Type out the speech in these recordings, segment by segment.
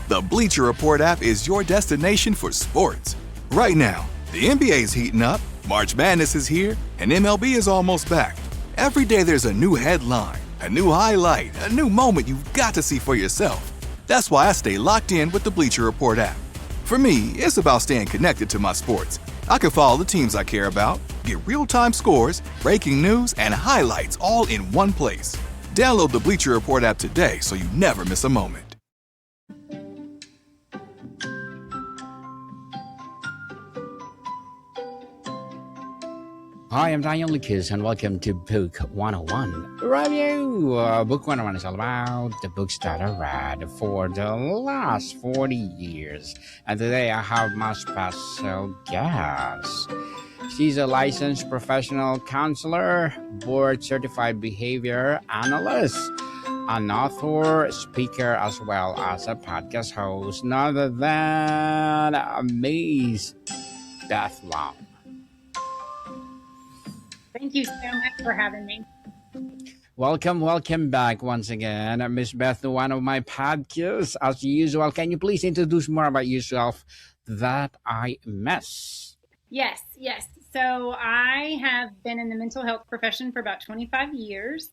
The Bleacher Report app is your destination for sports. Right now, the NBA's heating up, March Madness is here, and MLB is almost back. Every day there's a new headline, a new highlight, a new moment you've got to see for yourself. That's why I stay locked in with the Bleacher Report app. For me, it's about staying connected to my sports. I can follow the teams I care about, get real-time scores, breaking news, and highlights all in one place. Download the Bleacher Report app today so you never miss a moment. Hi, I'm Daniel Lucas, and welcome to Book 101 Review. Book 101 is all about the books that I read for the last 40 years. And today I have my special guest. She's a licensed professional counselor, board-certified behavior analyst, an author, speaker, as well as a podcast host, none other than Miss Beth Long. Thank you so much for having me. Welcome back once again, Miss Beth, to one of my podcasts. As usual, can you please introduce more about yourself that I miss? Yes. So I have been in the mental health profession for about 25 years,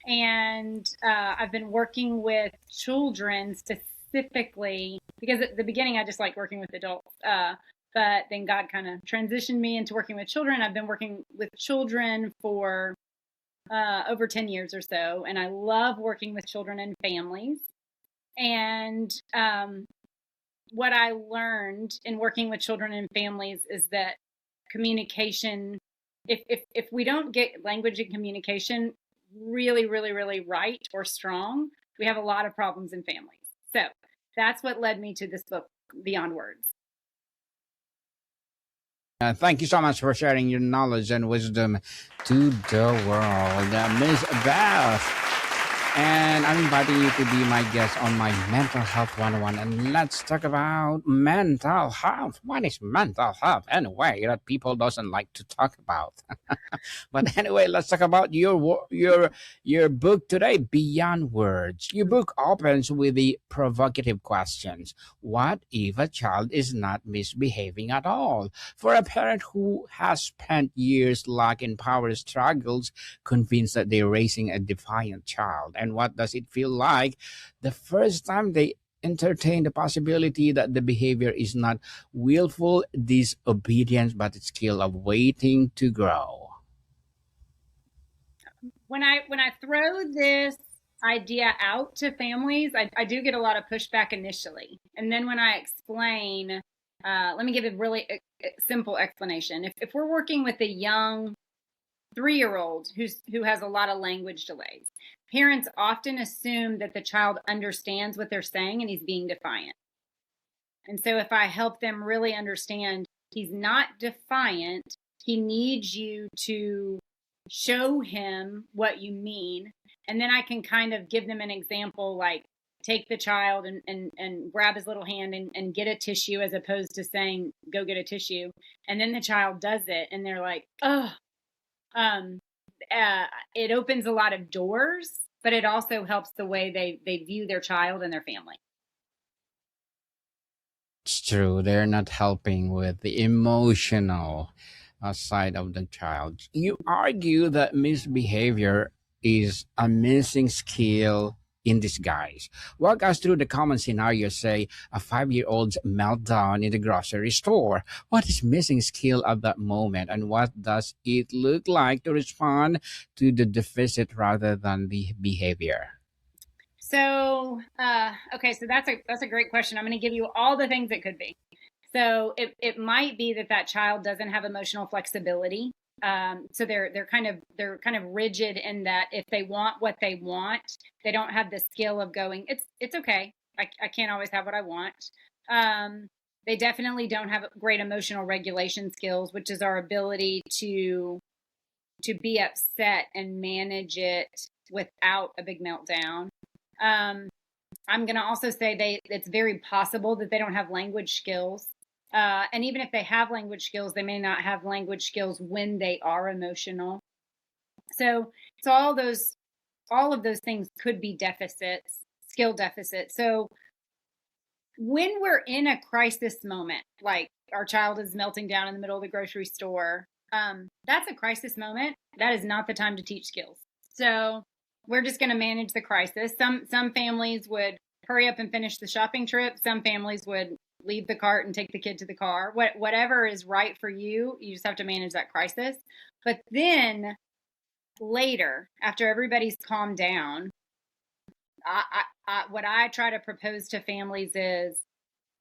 and I've been working with children specifically because at the beginning I just liked working with adults. But then God kind of transitioned me into working with children. I've been working with children for over 10 years or so, and I love working with children and families. And what I learned in working with children and families is that communication, if we don't get language and communication really right or strong, we have a lot of problems in families. So that's what led me to this book, Beyond Words. Thank you so much for sharing your knowledge and wisdom to the world, Miss Beth. And I'm inviting you to be my guest on my Mental Health 101. And let's talk about mental health. What is mental health anyway that people doesn't like to talk about? But anyway, let's talk about your book today, Beyond Words. Your book opens with the provocative questions. What if a child is not misbehaving at all? For a parent who has spent years locked in power struggles, convinced that they're raising a defiant child. And what does it feel like the first time they entertain the possibility that the behavior is not willful disobedience, but a skill of waiting to grow? When I throw this idea out to families, I do get a lot of pushback initially. And then when I explain, let me give a really simple explanation. If we're working with a young 3-year-old who has a lot of language delays, parents often assume that the child understands what they're saying and he's being defiant. And so if I help them really understand he's not defiant, he needs you to show him what you mean. And then I can kind of give them an example, like take the child and grab his little hand and get a tissue, as opposed to saying, go get a tissue. And then the child does it and they're like, oh, it opens a lot of doors, but it also helps the way they view their child and their family. It's true. They're not helping with the emotional side of the child. You argue that misbehavior is a missing skill in disguise. Walk us through the common scenario, say a 5-year-old's meltdown in the grocery store. What is missing skill at that moment, and what does it look like to respond to the deficit rather than the behavior? So, okay, so that's a great question. I'm going to give you all the things it could be. So it might be that child doesn't have emotional flexibility. So they're kind of rigid in that if they want what they want, they don't have the skill of going, it's okay. I can't always have what I want. They definitely don't have great emotional regulation skills, which is our ability to be upset and manage it without a big meltdown. I'm going to also say it's very possible that they don't have language skills. And even if they have language skills, they may not have language skills when they are emotional. So all of those things could be deficits, skill deficits. So when we're in a crisis moment, like our child is melting down in the middle of the grocery store, that's a crisis moment. That is not the time to teach skills. So we're just going to manage the crisis. Some families would hurry up and finish the shopping trip. Some families would leave the cart and take the kid to the car. Whatever is right for you, you just have to manage that crisis. But then later, after everybody's calmed down, what I try to propose to families is,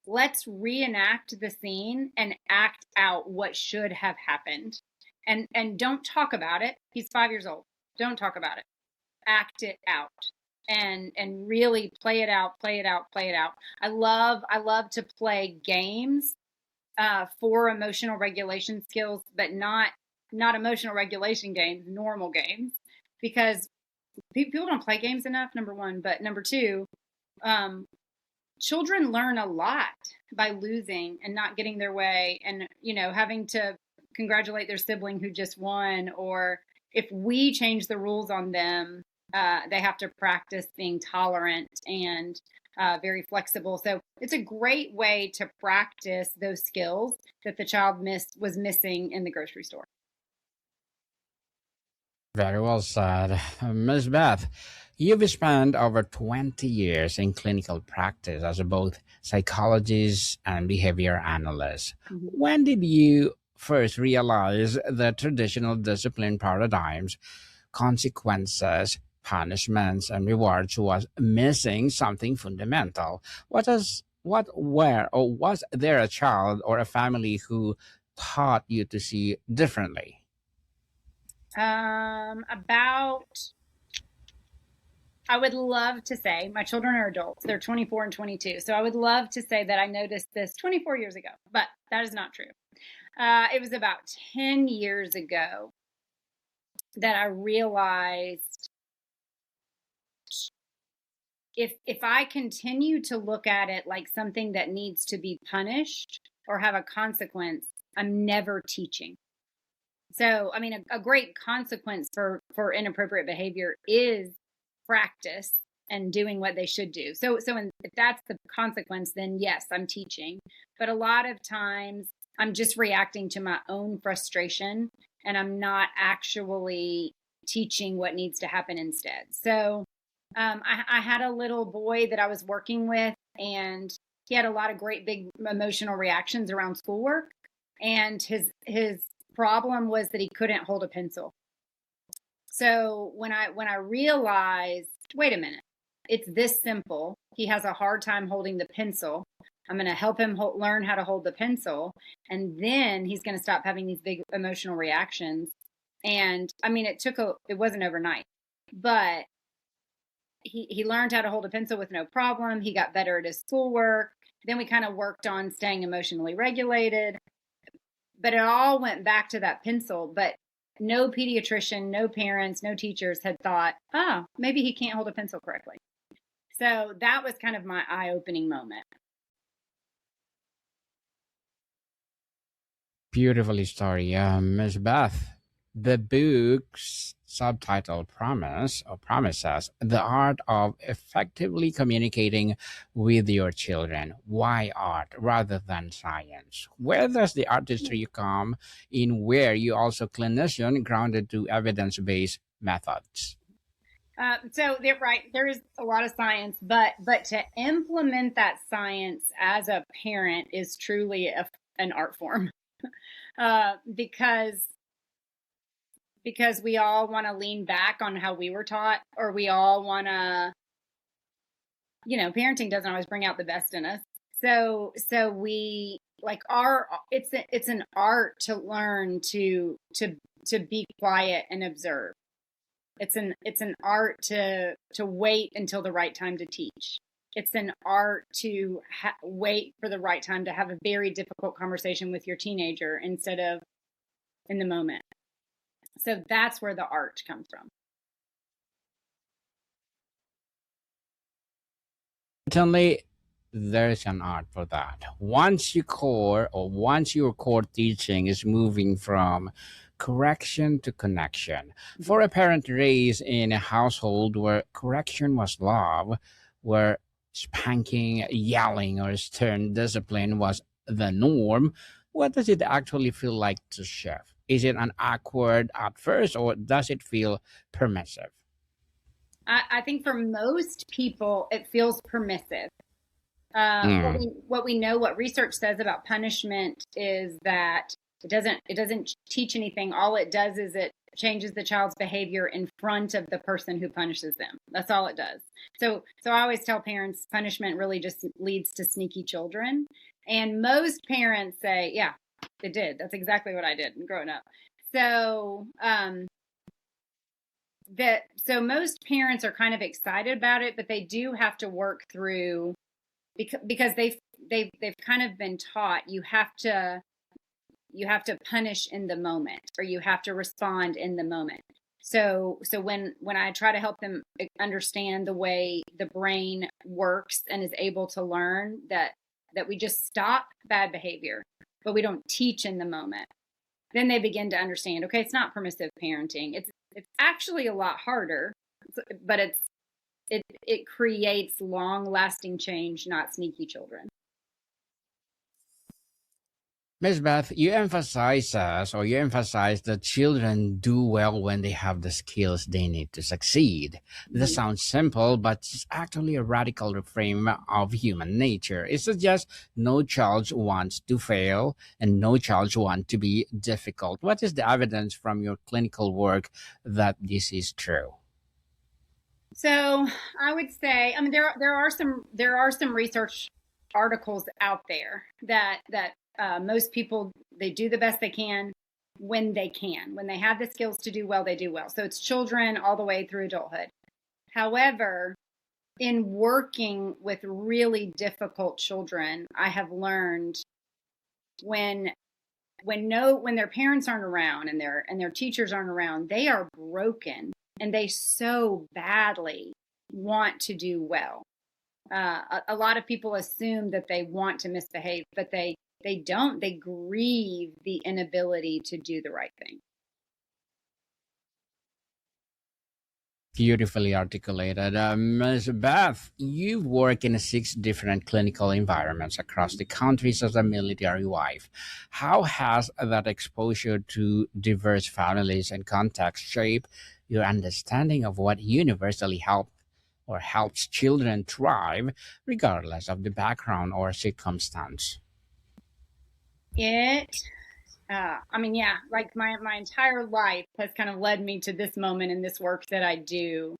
let's reenact the scene and act out what should have happened. And don't talk about it. He's 5 years old. Don't talk about it. Act it out. And really play it out. I love to play games for emotional regulation skills, but not emotional regulation games, normal games, because people don't play games enough, number one. But number two, children learn a lot by losing and not getting their way, and having to congratulate their sibling who just won, or if we change the rules on them, they have to practice being tolerant and very flexible. So it's a great way to practice those skills that the child was missing in the grocery store. Very well said. Ms. Beth, you've spent over 20 years in clinical practice as both psychologist and behavior analyst. Mm-hmm. When did you first realize that traditional discipline paradigms, consequences, punishments, and rewards was missing something fundamental? Was there a child or a family who taught you to see differently? I would love to say, my children are adults. They're 24 and 22. So I would love to say that I noticed this 24 years ago, but that is not true. It was about 10 years ago that I realized if I continue to look at it like something that needs to be punished or have a consequence, I'm never teaching. So, I mean, a great consequence for inappropriate behavior is practice and doing what they should do. So if that's the consequence, then yes, I'm teaching. But a lot of times I'm just reacting to my own frustration, and I'm not actually teaching what needs to happen instead. So I had a little boy that I was working with, and he had a lot of great big emotional reactions around schoolwork. And his problem was that he couldn't hold a pencil. So when I realized, wait a minute, it's this simple. He has a hard time holding the pencil. I'm going to help him learn how to hold the pencil, and then he's going to stop having these big emotional reactions. And I mean, it wasn't overnight, but he learned how to hold a pencil with no problem. He got better at his schoolwork. Then we kind of worked on staying emotionally regulated. But it all went back to that pencil. But no pediatrician, no parents, no teachers had thought, maybe he can't hold a pencil correctly. So that was kind of my eye-opening moment. Beautiful story, Ms. Beth. The book's subtitle promises the art of effectively communicating with your children. Why art rather than science? Where does the artistry come in, where you also clinician grounded to evidence-based methods? So they're right. There is a lot of science, but to implement that science as a parent is truly an art form, because we all want to lean back on how we were taught, or we all want to, parenting doesn't always bring out the best in us. So we like it's an art to learn to be quiet and observe. It's an art to wait until the right time to teach. It's an art to wait for the right time to have a very difficult conversation with your teenager instead of in the moment. So that's where the art comes from. Certainly, there's an art for that. Once your core teaching is moving from correction to connection. For a parent raised in a household where correction was love, where spanking, yelling, or stern discipline was the norm, what does it actually feel like to chef? Is it an awkward at first, or does it feel permissive? I think for most people, it feels permissive. Mm. What we know, what research says about punishment is that it doesn't teach anything. All it does is it changes the child's behavior in front of the person who punishes them. That's all it does. So I always tell parents punishment really just leads to sneaky children. And most parents say, yeah, it did. That's exactly what I did growing up. So so most parents are kind of excited about it, but they do have to work through because they've kind of been taught you have to punish in the moment, or you have to respond in the moment. So when I try to help them understand the way the brain works and is able to learn that we just stop bad behavior, but we don't teach in the moment, then they begin to understand, okay, it's not permissive parenting. It's actually a lot harder, but it creates long lasting change, not sneaky children. Miss Beth, you emphasize that children do well when they have the skills they need to succeed. This Mhm. sounds simple, but it's actually a radical reframe of human nature. It suggests no child wants to fail and no child wants to be difficult. What is the evidence from your clinical work that this is true? So I would say, I mean, there are some research articles out there that most people, they do the best they can when they have the skills to do well, they do well. So it's children all the way through adulthood. However, in working with really difficult children, I have learned when when their parents aren't around and their teachers aren't around, they are broken and they so badly want to do well. A lot of people assume that they want to misbehave, but they don't. They grieve the inability to do the right thing. Beautifully articulated. Ms. Beth, you work in six different clinical environments across the countries as a military wife. How has that exposure to diverse families and contexts shape your understanding of what universally helps children thrive, regardless of the background or circumstance? It I mean, yeah, like my entire life has kind of led me to this moment in this work that I do.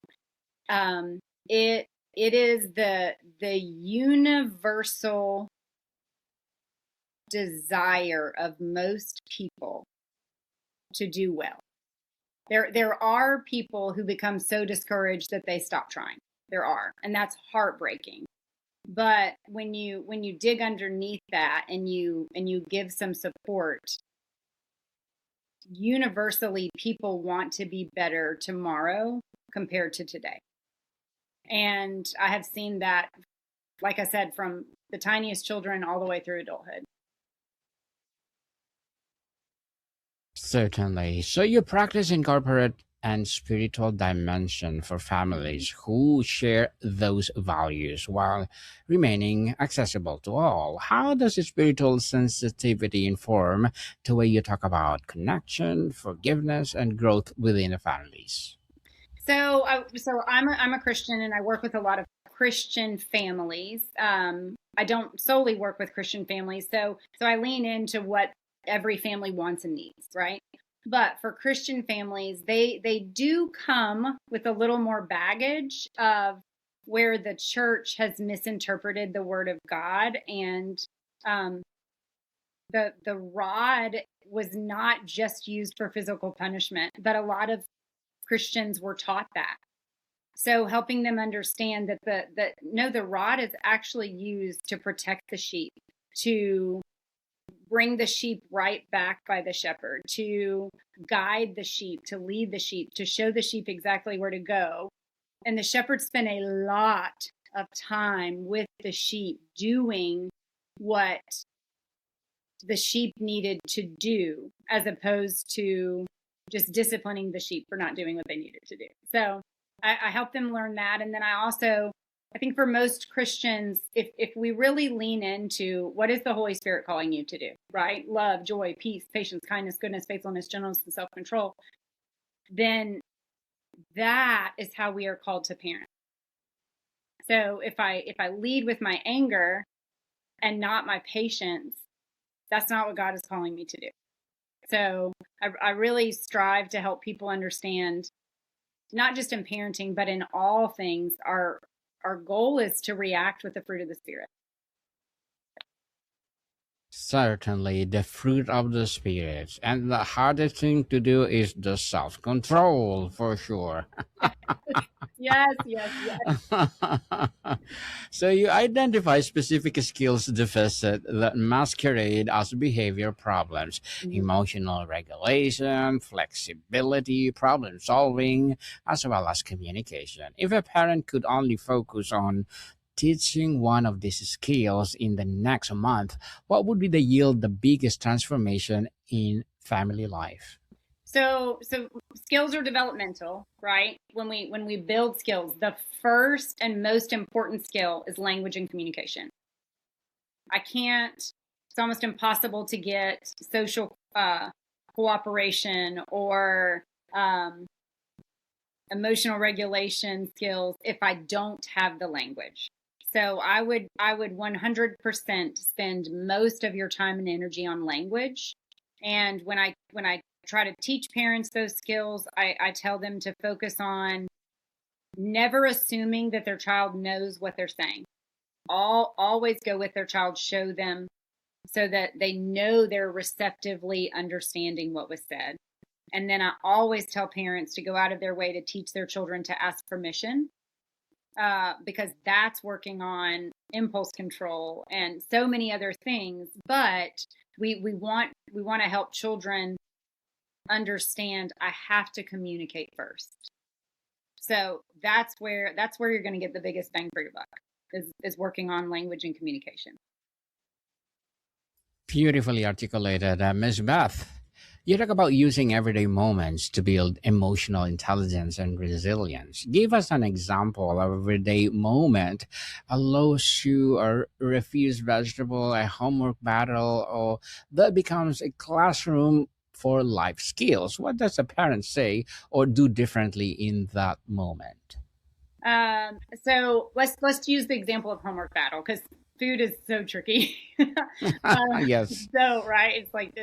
Um, it it is the universal desire of most people to do well. There are people who become so discouraged that they stop trying. There are, and that's heartbreaking. But when you dig underneath that and you give some support, universally people want to be better tomorrow compared to today. And I have seen that, like I said, from the tiniest children all the way through adulthood. Certainly. So you practice incorporate and spiritual dimension for families who share those values while remaining accessible to all. How does spiritual sensitivity inform the way you talk about connection, forgiveness, and growth within the families? So I'm a Christian and I work with a lot of Christian families. I don't solely work with Christian families, so I lean into what every family wants and needs, right? But for Christian families, they do come with a little more baggage of where the church has misinterpreted the word of God, and um, the rod was not just used for physical punishment, but a lot of Christians were taught that. So helping them understand that the rod is actually used to protect the sheep, to bring the sheep right back by the shepherd, to guide the sheep, to lead the sheep, to show the sheep exactly where to go. And the shepherd spent a lot of time with the sheep doing what the sheep needed to do, as opposed to just disciplining the sheep for not doing what they needed to do. So I help them learn that. And then I also I think for most Christians, if we really lean into what is the Holy Spirit calling you to do, right? Love, joy, peace, patience, kindness, goodness, faithfulness, gentleness, and self-control, then that is how we are called to parent. So if I lead with my anger and not my patience, that's not what God is calling me to do. So I really strive to help people understand, not just in parenting, but in all things, our goal is to react with the fruit of the Spirit. Certainly, the fruit of the Spirit. And the hardest thing to do is the self control, for sure. Yes, yes, yes. So, you identify specific skills deficit that masquerade as behavior problems, Mhm. emotional regulation, flexibility, problem solving, as well as communication. If a parent could only focus on teaching one of these skills in the next month, what would be the yield the biggest transformation in family life? So skills are developmental, right? When we build skills, the first and most important skill is language and communication. I can't. It's almost impossible to get social cooperation or emotional regulation skills if I don't have the language. So I would 100% spend most of your time and energy on language. And when I try to teach parents those skills, I tell them to focus on never assuming that their child knows what they're saying. Always go with their child, show them so that they know they're receptively understanding what was said. And then I always tell parents to go out of their way to teach their children to ask permission, because that's working on impulse control and so many other things. But we want to help children understand I have to communicate first. So that's where you're going to get the biggest bang for your buck, is working on language and communication. Beautifully articulated, Ms. Beth. You talk about using everyday moments to build emotional intelligence and resilience. Give us an example of everyday moment, a low shoe or refused vegetable, a homework battle, or that becomes a classroom for life skills. What does a parent say or do differently in that moment? So let's use the example of homework battle, because food is so tricky. Yes. So right, it's like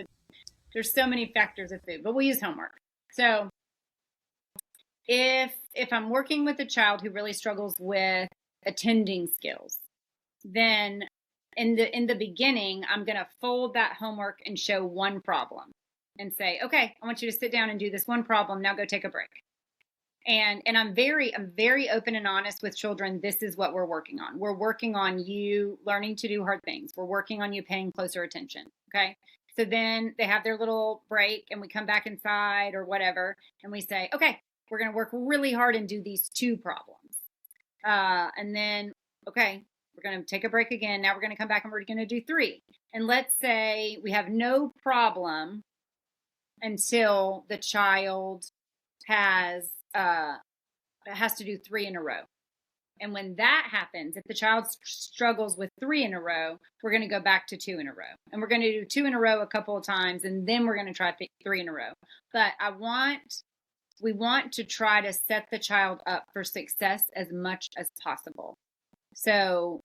there's so many factors of food, but we'll use homework. So if I'm working with a child who really struggles with attending skills, then in the beginning, I'm going to fold that homework and show one problem and say, okay, I want you to sit down and do this one problem. Now go take a break. And I'm very open and honest with children. This is what we're working on. We're working on you learning to do hard things. We're working on you paying closer attention. Okay. So then they have their little break and we come back inside or whatever. And we say, okay, we're going to work really hard and do these two problems. And then, okay, we're going to take a break again. Now we're going to come back and we're going to do three. And let's say we have no problem until the child has to do three in a row. And when that happens, if the child struggles with three in a row, we're going to go back to two in a row. And we're going to do two in a row a couple of times, and then we're going to try three in a row. But we want to try to set the child up for success as much as possible. So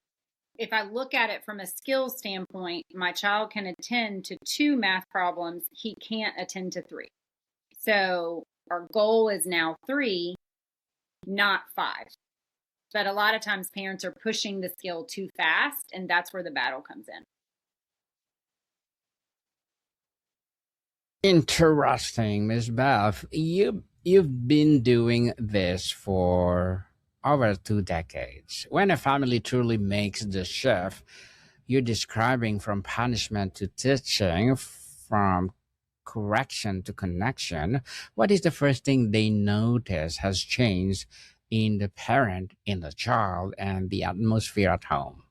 if I look at it from a skills standpoint, my child can attend to two math problems. He can't attend to three. So our goal is now three, not five. But a lot of times parents are pushing the skill too fast, and that's where the battle comes in. Interesting, Miss Beth. You've been doing this for over 2 decades. When a family truly makes the shift, you're describing from punishment to teaching, from correction to connection. What is the first thing they notice has changed in the parent, in the child, and the atmosphere at home?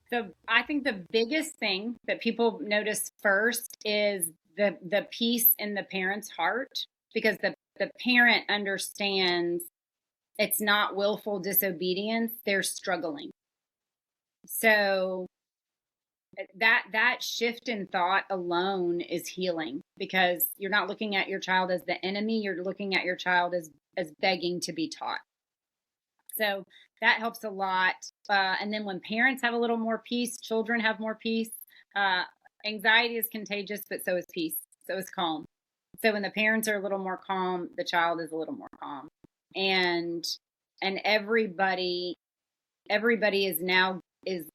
So I think the biggest thing that people notice first is the peace in the parent's heart, because the parent understands it's not willful disobedience, they're struggling. So that shift in thought alone is healing, because you're not looking at your child as the enemy, you're looking at your child as begging to be taught. So that helps a lot. And then when parents have a little more peace, children have more peace. Anxiety is contagious, but so is peace. So is calm. So when the parents are a little more calm, the child is a little more calm. And everybody is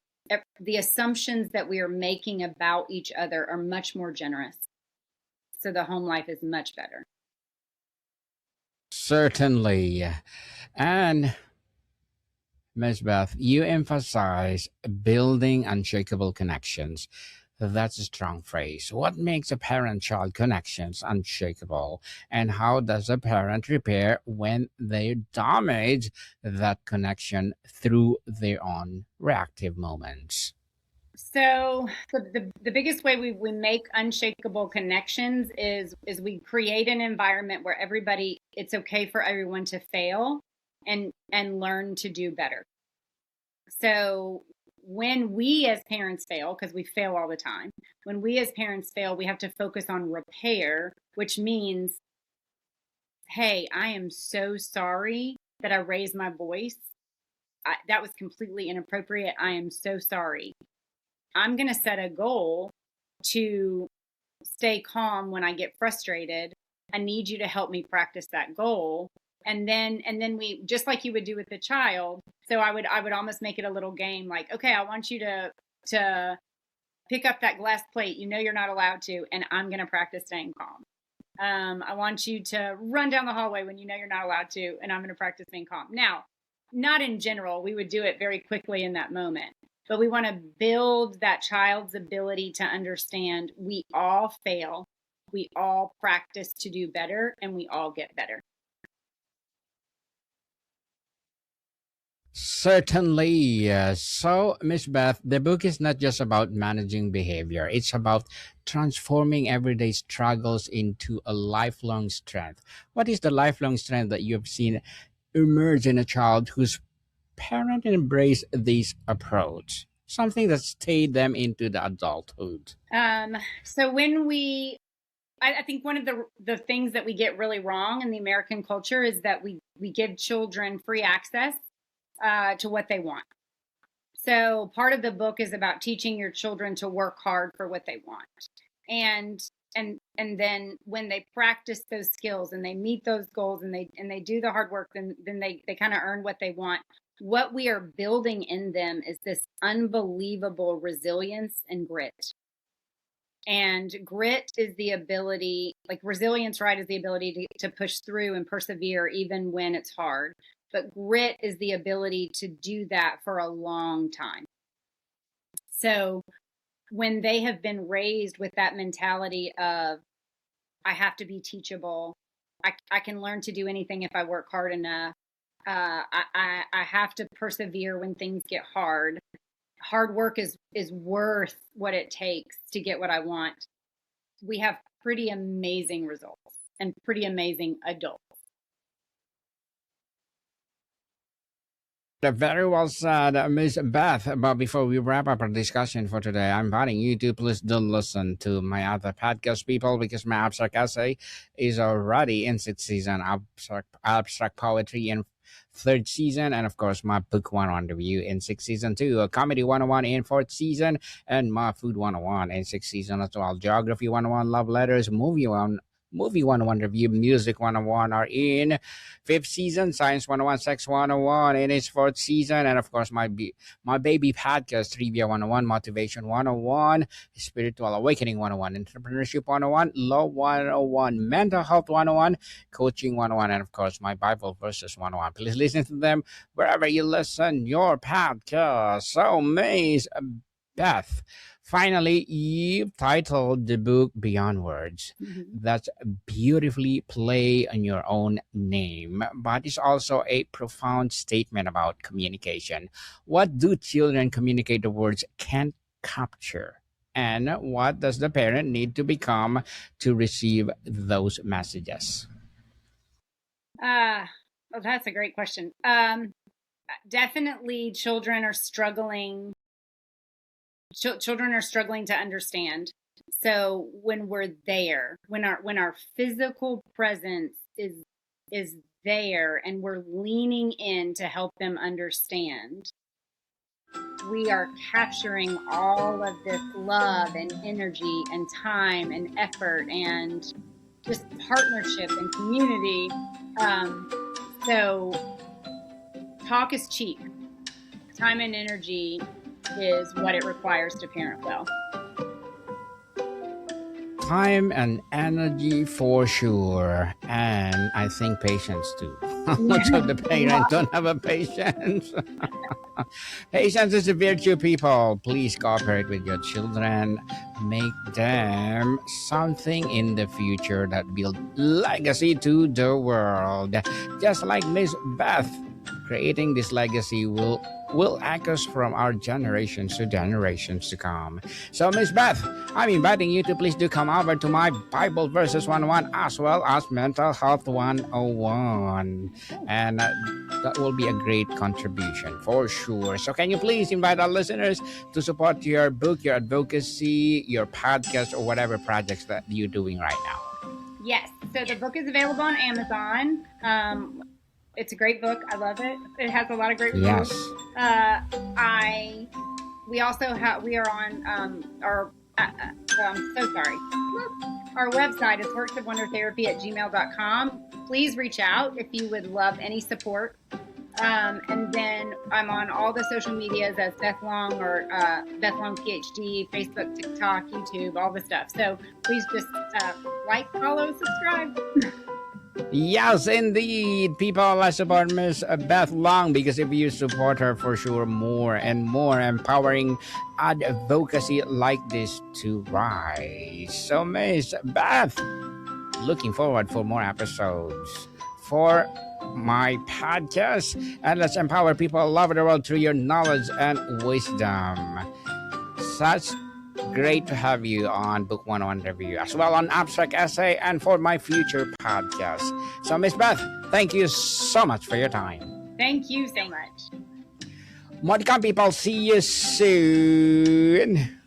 the assumptions that we are making about each other are much more generous. So the home life is much better. Certainly. And Ms. Beth, you emphasize building unshakable connections. That's a strong phrase. What makes a parent-child connections unshakable, and how does a parent repair when they damage that connection through their own reactive moments? So the biggest way we make unshakable connections is we create an environment where it's okay for everyone to fail and learn to do better. So when we as parents fail, because we fail all the time, when we as parents fail, we have to focus on repair, which means, hey, I am so sorry that I raised my voice. That was completely inappropriate. I am so sorry. I'm going to set a goal to stay calm when I get frustrated. I need you to help me practice that goal. And then we, just like you would do with the child. So I would almost make it a little game, like, okay, I want you to pick up that glass plate. You know, you're not allowed to, and I'm going to practice staying calm. I want you to run down the hallway when you know you're not allowed to, and I'm going to practice being calm. Now, not in general, we would do it very quickly in that moment, but we want to build that child's ability to understand we all fail, we all practice to do better, and we all get better. Certainly. So, Miss Beth, the book is not just about managing behavior, it's about transforming everyday struggles into a lifelong strength. What is the lifelong strength that you've seen emerge in a child whose parent embrace this approach? Something that stayed them into the adulthood. So when I think one of the things that we get really wrong in the American culture is that we give children free access to what they want. So part of the book is about teaching your children to work hard for what they want. And then when they practice those skills and they meet those goals and they do the hard work, then they kind of earn what they want. What we are building in them is this unbelievable resilience and grit. And grit is the ability, like resilience, right, is the ability to push through and persevere even when it's hard. But grit is the ability to do that for a long time. So when they have been raised with that mentality of, I have to be teachable, I can learn to do anything if I work hard enough, I have to persevere when things get hard. Hard work is worth what it takes to get what I want. We have pretty amazing results and pretty amazing adults. Very well said, Miss Beth. But before we wrap up our discussion for today, I'm inviting you to please do listen to my other podcast, people, because my abstract essay is already in sixth season, abstract poetry in third season, and of course my book 101 review in sixth season too, a comedy 101 in fourth season, and my food 101 in sixth season as well. Geography 101, love letters, movie 101 review, music 101 are in fifth season, science 101, sex 101 in its fourth season, and of course my baby podcast, trivia 101, motivation 101, spiritual awakening 101, entrepreneurship 101, law 101, mental health 101, coaching 101, and of course my Bible verses 101. Please listen to them wherever you listen your podcast. So, Miss Beth, finally, you've titled the book Beyond Words. Mm-hmm. That's beautifully play on your own name, but it's also a profound statement about communication. What do children communicate the words can't capture? And what does the parent need to become to receive those messages? Oh, that's a great question. Definitely children are struggling. Children are struggling to understand. So when we're there, when our physical presence is there and we're leaning in to help them understand, we are capturing all of this love and energy and time and effort and just partnership and community. So talk is cheap. Time and energy is what it requires to parent well. Time and energy for sure, and I think patience too. Much of the parents don't have a patience. Patience is a virtue, people. Please cooperate with your children. Make them something in the future that build legacy to the world. Just like Miss Beth, creating this legacy will echo from our generations to generations to come. So, Miss Beth, I'm inviting you to please do come over to my Bible Verses 101 as well as Mental Health 101. And that will be a great contribution for sure. So, can you please invite our listeners to support your book, your advocacy, your podcast, or whatever projects that you're doing right now? Yes. So, the book is available on Amazon. It's a great book. I love it. It has a lot of great reviews. Yes. We also have, we are on our, I'm so sorry. Our website is worksofwondertherapy@gmail.com. Please reach out if you would love any support. And then I'm on all the social medias as Beth Long or Beth Long PhD, Facebook, TikTok, YouTube, all the stuff. So please just like, follow, subscribe. Yes, indeed. People, let's support Miss Beth Long, because if you support her, for sure, more and more empowering advocacy like this to rise. So, Miss Beth, looking forward for more episodes for my podcast, and let's empower people all over the world through your knowledge and wisdom. Such great to have you on Book 101 Review, as well on Abstract Essay and for my future podcast. So, Miss Beth, thank you so much for your time. Thank you so much. More to come, people. See you soon.